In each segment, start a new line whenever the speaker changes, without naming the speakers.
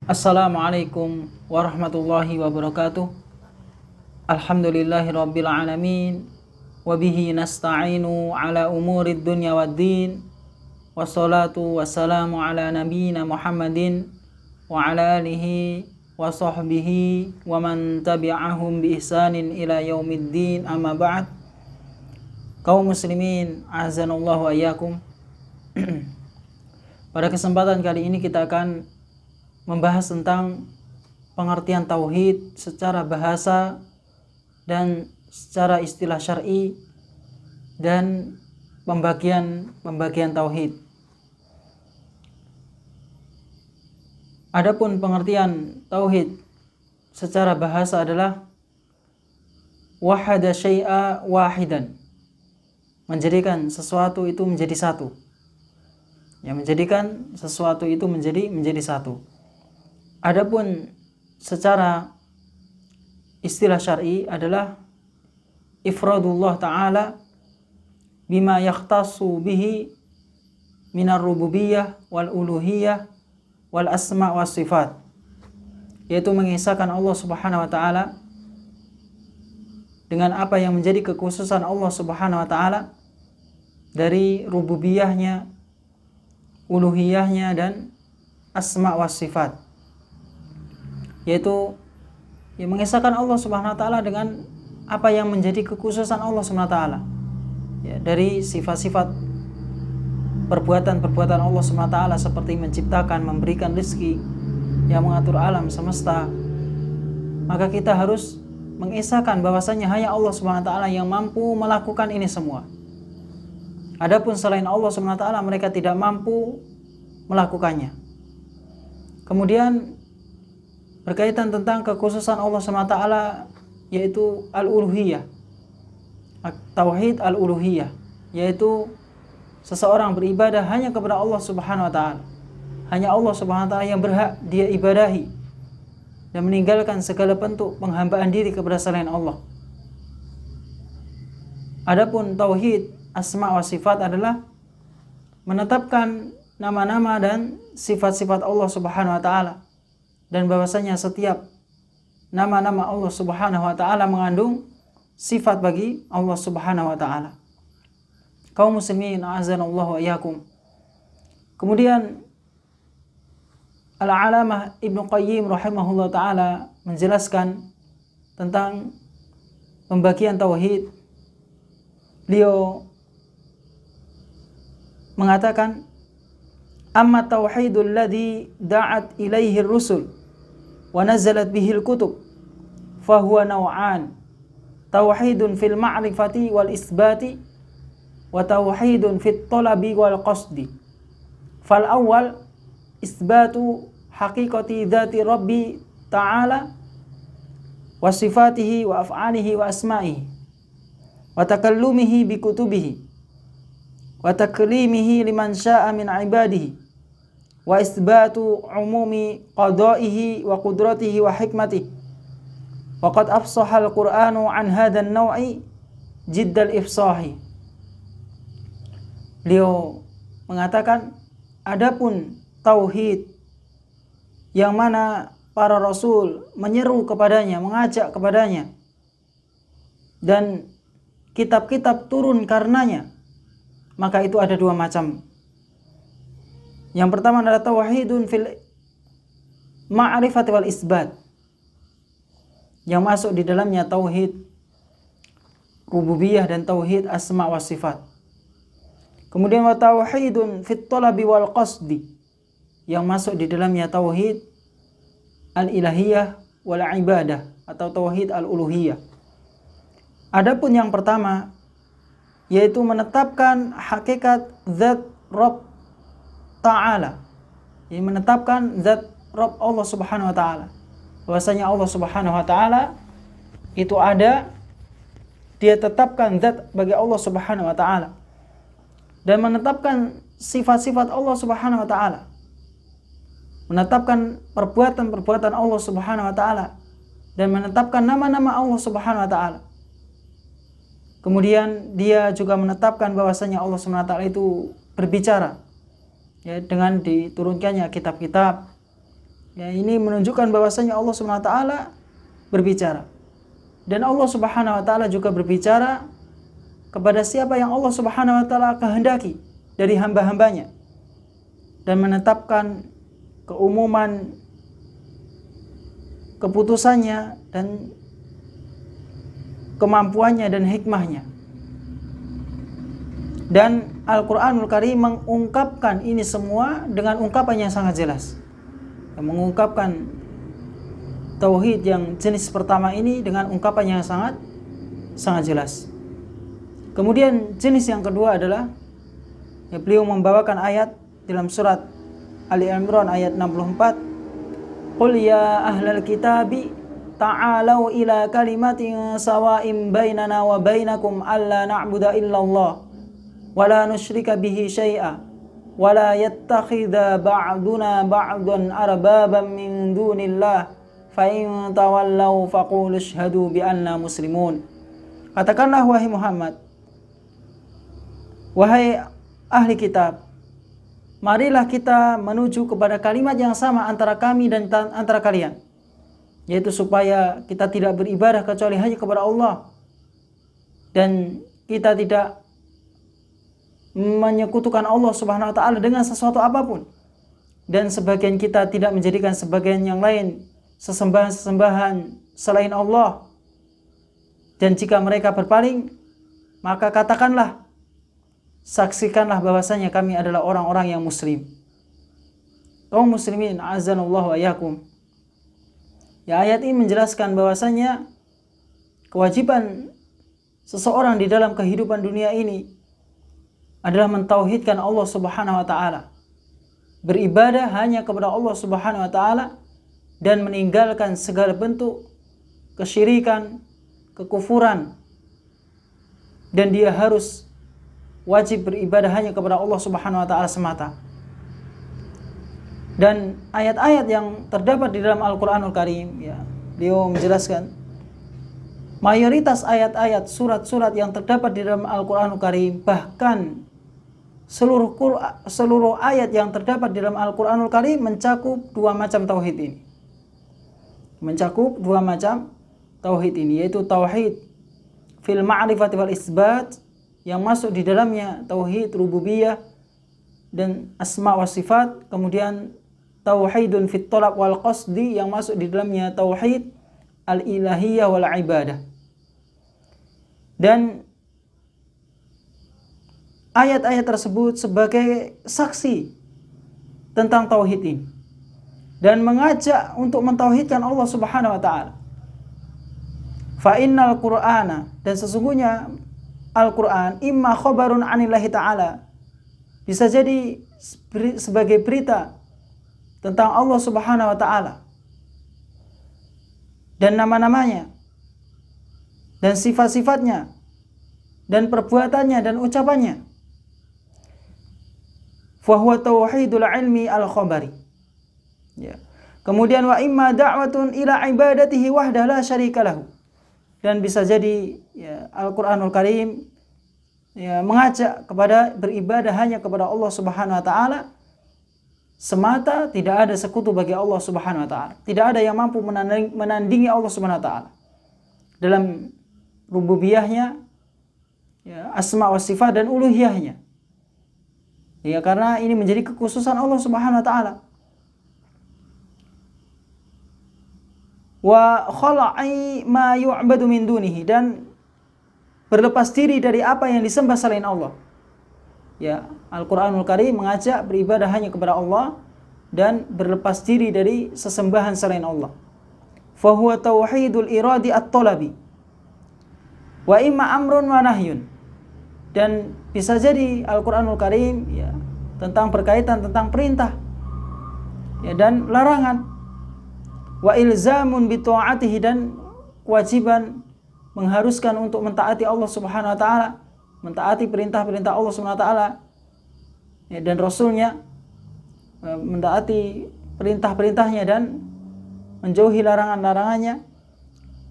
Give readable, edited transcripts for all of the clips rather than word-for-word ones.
Assalamualaikum warahmatullahi wabarakatuh. Alhamdulillahirabbil alamin wa bihi nasta'inu ala umurid dunya waddin. Wassalatu wassalamu ala nabiyyina Muhammadin wa ala alihi wa sahbihi wa man tabi'ahum bi ihsanin ila yaumiddin. Amma ba'd. Kaum muslimin, azanallahu wa iyyakum. Pada kesempatan kali ini kita akan membahas tentang pengertian tauhid secara bahasa dan secara istilah syar'i dan pembagian tauhid. Adapun pengertian tauhid secara bahasa adalah wahada syai'a wahidan, menjadikan sesuatu itu menjadi satu. Menjadikan sesuatu itu menjadi satu. Adapun secara istilah syar'i adalah ifradullah ta'ala bima yakhtassu bihi minar rububiyyah wal uluhiyyah wal asma' was sifat, yaitu mengisahkan Allah Subhanahu wa taala dengan apa yang menjadi kekhususan Allah Subhanahu wa taala dari rububiyahnya, uluhiyahnya dan asma' was sifat, yaitu mengisahkan Allah Subhanahu wa taala dengan apa yang menjadi kekhususan Allah Subhanahu wa taala, dari sifat-sifat perbuatan-perbuatan Allah Subhanahu wa taala seperti menciptakan, memberikan rezeki, yang mengatur alam semesta. Maka kita harus mengisahkan bahwasanya hanya Allah Subhanahu wa taala yang mampu melakukan ini semua. Adapun selain Allah Subhanahu wa taala, mereka tidak mampu melakukannya. Kemudian berkaitan tentang kekhususan Allah SWT, yaitu al-uluhiyah, tauhid al-uluhiyah, yaitu seseorang beribadah hanya kepada Allah Subhanahu wa taala. Hanya Allah Subhanahu wa taala yang berhak dia ibadahi dan meninggalkan segala bentuk penghambaan diri kepada selain Allah. Adapun tauhid asma wa sifat adalah menetapkan nama-nama dan sifat-sifat Allah Subhanahu wa taala, dan bahwasanya setiap nama-nama Allah Subhanahu wa taala mengandung sifat bagi Allah Subhanahu wa taala. Kaum muslimin, a'azanallahu wa iyyakum. Kemudian Al-Alamah Ibnu Qayyim rahimahullah taala menjelaskan tentang pembagian tauhid. Beliau mengatakan, amma tauhidul ladzi da'at ilaihi ar-rusul wa nazalat bihil kutub fahuwa naw'an, tauhidun fil ma'rifati wal isbati wa tauhidun fit talabi wal qasdi. Fal awwal isbatu haqiqati dzati rabbi ta'ala wa sifatihi wa af'alihi wa asma'ihi wa takallumihi bi kutubihi wa taklimihi liman sya'a min ibadihi wa isbatu umumi qada'ihi wa qudratihi wa hikmatihi. Wa qad afsaha al-Qur'anu an hadzal naw'i jiddal ifsahi. Beliau mengatakan, adapun tauhid yang mana para rasul menyeru kepadanya, mengajak kepadanya, dan kitab-kitab turun karenanya, maka itu ada dua macam. Yang pertama adalah tauhidun fil ma'rifati wal isbat, yang masuk di dalamnya tauhid rububiyah dan tauhid asma wa sifat. Kemudian wa tauhidun fit talabi wal qasdi, yang masuk di dalamnya tauhid al-ilahiyah wal ibadah atau tauhid al-uluhiyah. Adapun yang pertama, yaitu menetapkan hakikat zat Rabb Ta'ala, yang menetapkan zat Rabb Allah Subhanahu wa taala, bahwasanya Allah Subhanahu wa taala itu ada, dia tetapkan zat bagi Allah Subhanahu wa taala, dan menetapkan sifat-sifat Allah Subhanahu wa taala, menetapkan perbuatan-perbuatan Allah Subhanahu wa taala, dan menetapkan nama-nama Allah Subhanahu wa taala. Kemudian dia juga menetapkan bahwasanya Allah Subhanahu wa taala itu berbicara, dengan diturunkannya kitab-kitab, Ya, ini menunjukkan bahwasanya Allah Subhanahu wa taala berbicara. Dan Allah Subhanahu wa taala juga berbicara kepada siapa yang Allah Subhanahu wa taala kehendaki dari hamba-hambanya, dan menetapkan keumuman keputusannya dan kemampuannya dan hikmahnya. Dan Al-Quranul Karim mengungkapkan ini semua dengan ungkapan yang sangat jelas, yang mengungkapkan tauhid yang jenis pertama ini dengan ungkapan yang sangat jelas. Kemudian jenis yang kedua adalah beliau membawakan ayat dalam surat Ali Imran ayat 64, qul ya ahlal kitabi ta'alau ila kalimatin sawa'im bainana wa bainakum alla na'budu illallah wa la nusyrika bihi syai'a wa la yattakhidha ba'duna ba'dan arbaban min dunillah fa in tawallaw faqulu ashhadu bi anna muslimun. Katakanlah wahai Muhammad, wahai ahli kitab, marilah kita menuju kepada kalimat yang sama antara kami dan antara kalian, yaitu supaya kita tidak beribadah kecuali hanya kepada Allah, dan kita tidak menyekutukan Allah Subhanahu wa taala dengan sesuatu apapun, dan sebagian kita tidak menjadikan sebagian yang lain sesembahan-sesembahan selain Allah. Dan jika mereka berpaling, maka katakanlah, saksikanlah bahwasanya kami adalah orang-orang yang muslim. Kaum muslimin azanallahu wa iyyakum. Ya, ayat ini menjelaskan bahwasanya kewajiban seseorang di dalam kehidupan dunia ini adalah mentauhidkan Allah Subhanahu wa taala, beribadah hanya kepada Allah Subhanahu wa taala, dan meninggalkan segala bentuk kesyirikan, kekufuran, dan dia harus wajib beribadah hanya kepada Allah Subhanahu wa taala semata. Dan ayat-ayat yang terdapat di dalam Al-Qur'anul Karim, ya, beliau menjelaskan mayoritas ayat-ayat, surat-surat yang terdapat di dalam Al-Qur'anul Karim, bahkan seluruh ayat yang terdapat di dalam Al-Qur'anul Karim mencakup dua macam tauhid ini. Mencakup dua macam tauhid ini, yaitu tauhid fil ma'rifati wal isbat, yang masuk di dalamnya tauhid rububiyah dan asma wa sifat, kemudian tauhidun fit talab wal qasdi, yang masuk di dalamnya tauhid al-ilahiyah wal ibadah. Dan ayat-ayat tersebut sebagai saksi tentang tauhid ini dan mengajak untuk mentauhidkan Allah Subhanahu wa taala. Fa innal Qur'ana, dan sesungguhnya Al-Qur'an, imma khabarun anillahi ta'ala, bisa jadi sebagai berita tentang Allah Subhanahu wa taala dan nama-namanya dan sifat-sifatnya dan perbuatannya dan ucapannya. Fa huwa tauhidul ilmi al-khabari. Ya. Kemudian wa imma da'watun ila ibadatihi wahdahu la syarika lahu. Dan bisa jadi, ya, Al-Qur'anul Karim, ya, mengajak kepada beribadah hanya kepada Allah Subhanahu wa taala semata, tidak ada sekutu bagi Allah Subhanahu wa taala. Tidak ada yang mampu menandingi Allah Subhanahu wa taala dalam rububiyahnya, ya, asma wa sifat, dan uluhiyahnya. Ya, karena ini menjadi kekhususan Allah Subhanahu wa taala. Wa khala'i ma yu'badu min dunihi, dan berlepas diri dari apa yang disembah selain Allah. Ya, Al-Qur'anul Karim mengajak beribadah hanya kepada Allah dan berlepas diri dari sesembahan selain Allah. Fa huwa tauhidul iradi at-talabi wa imma amrun wa nahyun. Dan bisa jadi Al-Qur'anul Karim, ya, tentang berkaitan tentang perintah, ya, dan larangan. Wa ilzamun bi ta'atihi, dan kewajiban mengharuskan untuk mentaati Allah Subhanahu wa taala, mentaati perintah-perintah Allah Subhanahu wa taala, ya, dan Rasulnya, mentaati perintah-perintahnya dan menjauhi larangan-larangannya.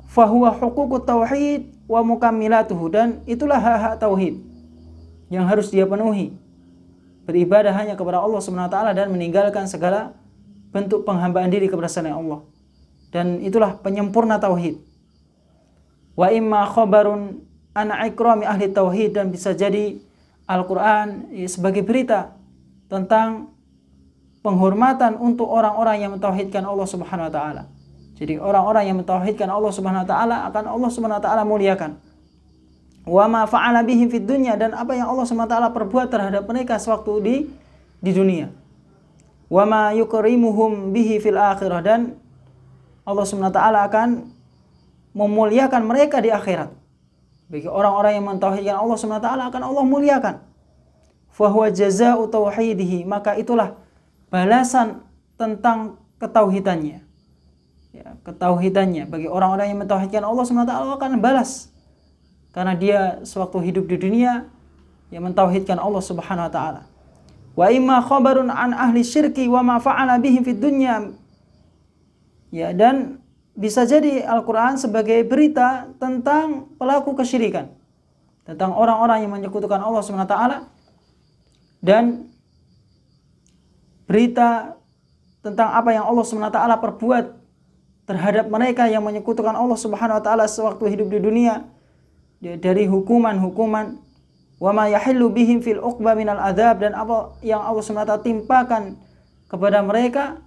Fa huwa huququt tauhid wa mukammilatuhu, dan itulah hak-hak tauhid yang harus dia penuhi, beribadah hanya kepada Allah Subhanahu wa taala dan meninggalkan segala bentuk penghambaan diri kepada selain Allah. Dan itulah penyempurna tauhid. Wa imma khabarun an ikrami ahli tauhid, dan bisa jadi Al-Quran sebagai berita tentang penghormatan untuk orang-orang yang mentauhidkan Allah Subhanahu wa taala. Jadi orang-orang yang mentauhidkan Allah Subhanahu wa taala akan Allah Subhanahu wa taala muliakan. Wa ma fa'ala bihim fid dunya, dan apa yang Allah Subhanahu wa taala perbuat terhadap mereka sewaktu di dunia. Wa ma yukrimuhum bihi fil akhirah, dan Allah Subhanahu wa taala akan memuliakan mereka di akhirat. Bagi orang-orang yang mentauhidkan Allah Subhanahu wa taala akan Allah muliakan. Fa huwa jazaa'u tauhidihi, maka itulah balasan tentang ketauhidannya. Ya, ketauhidannya bagi orang-orang yang mentauhidkan Allah Subhanahu wa taala akan balas. Karena dia sewaktu hidup di dunia yang mentauhidkan Allah Subhanahu wa taala. Wa imma khabarun an ahli syirki wa ma fa'ala bihim fid dunya. Ya, dan bisa jadi Al-Quran sebagai berita tentang pelaku kesyirikan, tentang orang-orang yang menyekutukan Allah Subhanahu wa taala, dan berita tentang apa yang Allah Subhanahu wa taala perbuat terhadap mereka yang menyekutukan Allah Subhanahu wa taala sewaktu hidup di dunia, dari hukuman-hukuman, wa ma yahillu bihim fil uqba minal adzab, dan apa yang Allah Subhanahu wa taala timpakan kepada mereka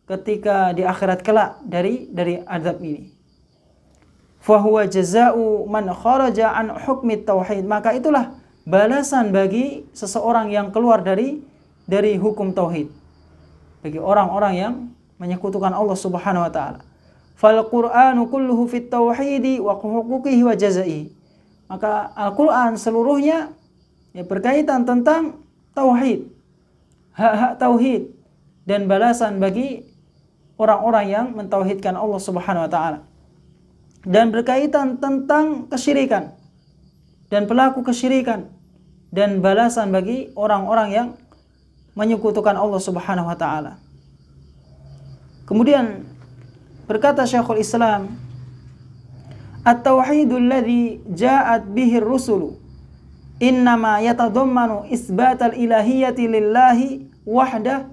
ketika di akhirat kelak dari azab ini. Fa huwa jazaa'u man kharaja an hukmi tauhid, maka itulah balasan bagi seseorang yang keluar dari hukum tauhid, bagi orang-orang yang menyekutukan Allah Subhanahu wa taala. Fal Qur'anu kulluhu fit tauhidi wa huquqihi wa jazaihi, maka Al-Qur'an seluruhnya ya berkaitan tentang tauhid, hak-hak tauhid, dan balasan bagi orang-orang yang mentauhidkan Allah Subhanahu wa taala, dan berkaitan tentang kesyirikan dan pelaku kesyirikan, dan balasan bagi orang-orang yang menyekutukan Allah Subhanahu wa taala. Kemudian berkata Syekhul Islam, at-tauhidul ladzi ja'at bihi ar-rusulu innama yatadammanu isbatal ilahiyyati lillahi wahdah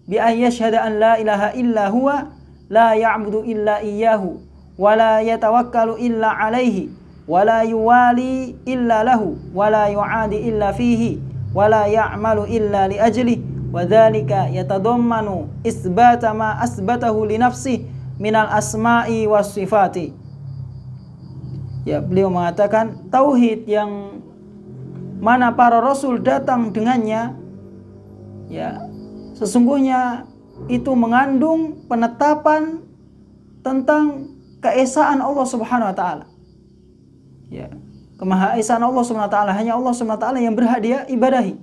bi an yashhada an la ilaha illa huwa la ya'budu illa iyyahu wa la yatawakkalu illa alaihi wa la yuwali illa lahu wa la yu'adi illa fihi wa la ya'malu illa li ajlihi wa dzalika yatadammanu isbata ma asbatahu li nafsihi minal asma'i was sifati. Ya, beliau mengatakan tauhid yang mana para rasul datang dengannya, ya, sesungguhnya itu mengandung penetapan tentang keesaan Allah Subhanahu wa taala. Ya, kemahaesaan Allah Subhanahu wa taala, hanya Allah Subhanahu wa taala yang berhak dia ibadahi.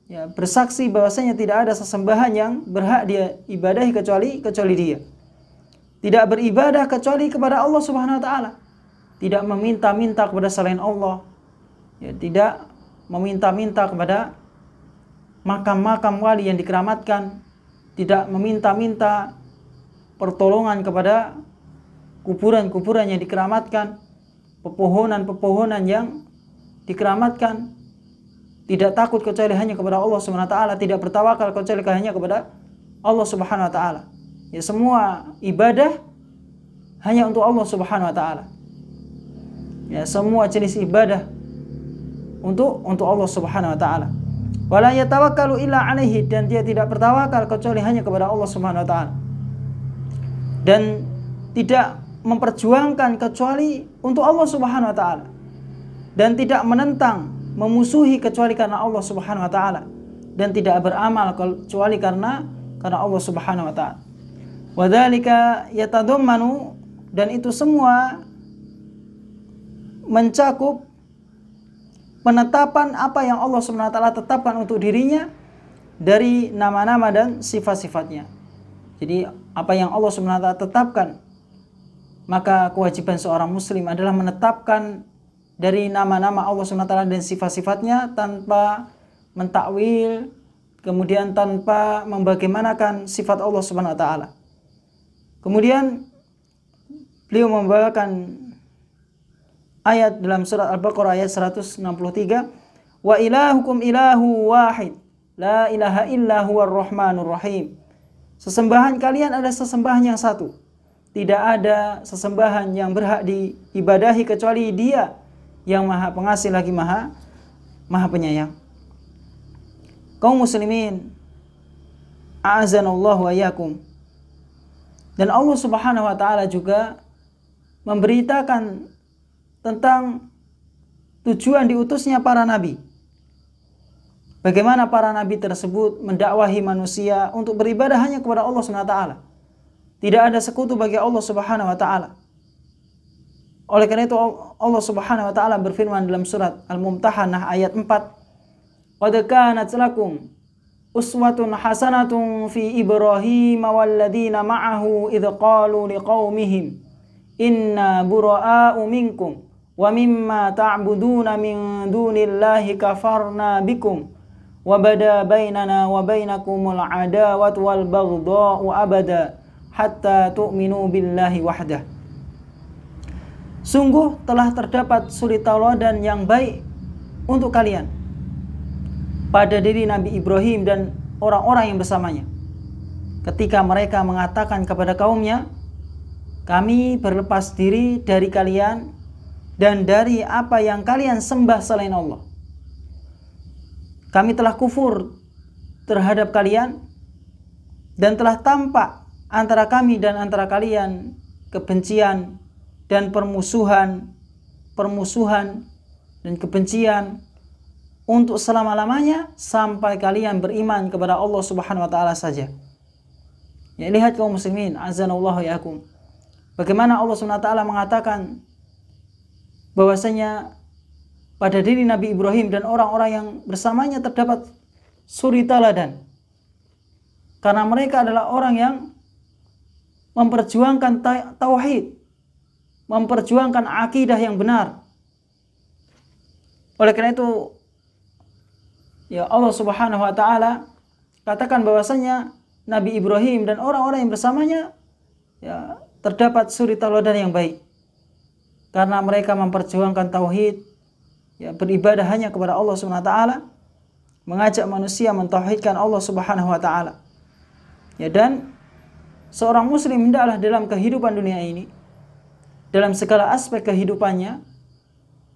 Ya, bersaksi bahwasanya tidak ada sesembahan yang berhak dia ibadahi kecuali dia. Tidak beribadah kecuali kepada Allah Subhanahu wa taala. Tidak meminta-minta kepada selain Allah. Ya, tidak meminta-minta kepada makam-makam wali yang dikeramatkan, tidak meminta-minta pertolongan kepada kuburan-kuburan yang dikeramatkan, pepohonan-pepohonan yang dikeramatkan, tidak takut kecuali hanya kepada Allah Subhanahu wa taala, tidak bertawakal kecuali hanya kepada Allah Subhanahu wa taala. Ya, semua ibadah hanya untuk Allah Subhanahu wa taala. Ya, semua jenis ibadah untuk Allah Subhanahu wa taala. Wala yatawakkalu illa alaihi, dan dia tidak bertawakal kecuali hanya kepada Allah Subhanahu wa taala. Dan tidak memperjuangkan kecuali untuk Allah Subhanahu wa taala. Dan tidak menentang, memusuhi kecuali karena Allah Subhanahu wa taala, dan tidak beramal kecuali karena Allah Subhanahu wa taala. Wa dzalika yatadammanu, dan itu semua mencakup penetapan apa yang Allah Subhanahu wa taala tetapkan untuk dirinya dari nama-nama dan sifat-sifatnya. Jadi apa yang Allah Subhanahu wa taala tetapkan, maka kewajiban seorang muslim adalah menetapkan dari nama-nama Allah Subhanahu wa taala dan sifat-sifatnya tanpa mentakwil, kemudian tanpa membagaimanakan sifat Allah Subhanahu wa taala. Kemudian beliau membawakan ayat dalam surat Al-Baqarah ayat 163, wa ilahukum ilahu wahid la ilaha illa huwar rahmanur rahim. Sesembahan kalian adalah sesembahan yang satu. Tidak ada sesembahan yang berhak diibadahi kecuali Dia yang Maha Pengasih lagi Maha Penyayang. Kaum muslimin, a'azanallahu wa iyyakum. Dan Allah Subhanahu wa taala juga memberitakan tentang tujuan diutusnya para nabi. Bagaimana para nabi tersebut mendakwahi manusia untuk beribadah hanya kepada Allah Subhanahu wa taala. Tidak ada sekutu bagi Allah Subhanahu wa taala. Oleh karena itu Allah Subhanahu wa taala berfirman dalam surat Al-Mumtahanah ayat 4, "Qad kanat lakum uswatun hasanatun fi Ibrahim walladzina ma'ahu idh qalu liqaumihim inna bura'a'u minkum wa mimma ta'buduna min dunillahi kafarna bikum wa bada bainana wa bainakumul adawatu wal baghdha'u abada hatta tu'minu billahi wahdah." Sungguh telah terdapat suri tauladan yang baik untuk kalian pada diri Nabi Ibrahim dan orang-orang yang bersamanya, ketika mereka mengatakan kepada kaumnya, "Kami berlepas diri dari kalian dan dari apa yang kalian sembah selain Allah. Kami telah kufur terhadap kalian dan telah tampak antara kami dan antara kalian kebencian dan permusuhan dan kebencian untuk selama-lamanya sampai kalian beriman kepada Allah Subhanahu wa taala saja." Ya, lihat kaum muslimin, azanallahu yakum. Bagaimana Allah Subhanahu wa taala mengatakan bahwasanya pada diri Nabi Ibrahim dan orang-orang yang bersamanya terdapat suri tauladan. Karena mereka adalah orang yang memperjuangkan tauhid, memperjuangkan akidah yang benar. Oleh karena itu, ya Allah Subhanahu wa taala katakan bahwasanya Nabi Ibrahim dan orang-orang yang bersamanya ya terdapat suri tauladan yang baik. Karena mereka memperjuangkan tauhid, ya beribadah hanya kepada Allah Subhanahu wa taala, mengajak manusia mentauhidkan Allah Subhanahu wa taala. Ya, dan seorang muslim hendaklah dalam kehidupan dunia ini, dalam segala aspek kehidupannya,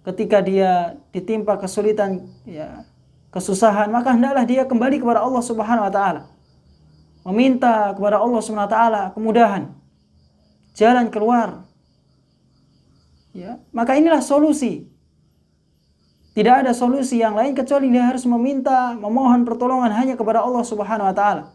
ketika dia ditimpa kesulitan, ya, kesusahan, maka hendaklah dia kembali kepada Allah Subhanahu wa taala. Meminta kepada Allah Subhanahu wa taala kemudahan, jalan keluar. Ya, maka inilah solusi. Tidak ada solusi yang lain kecuali dia harus meminta, memohon pertolongan hanya kepada Allah Subhanahu wa taala.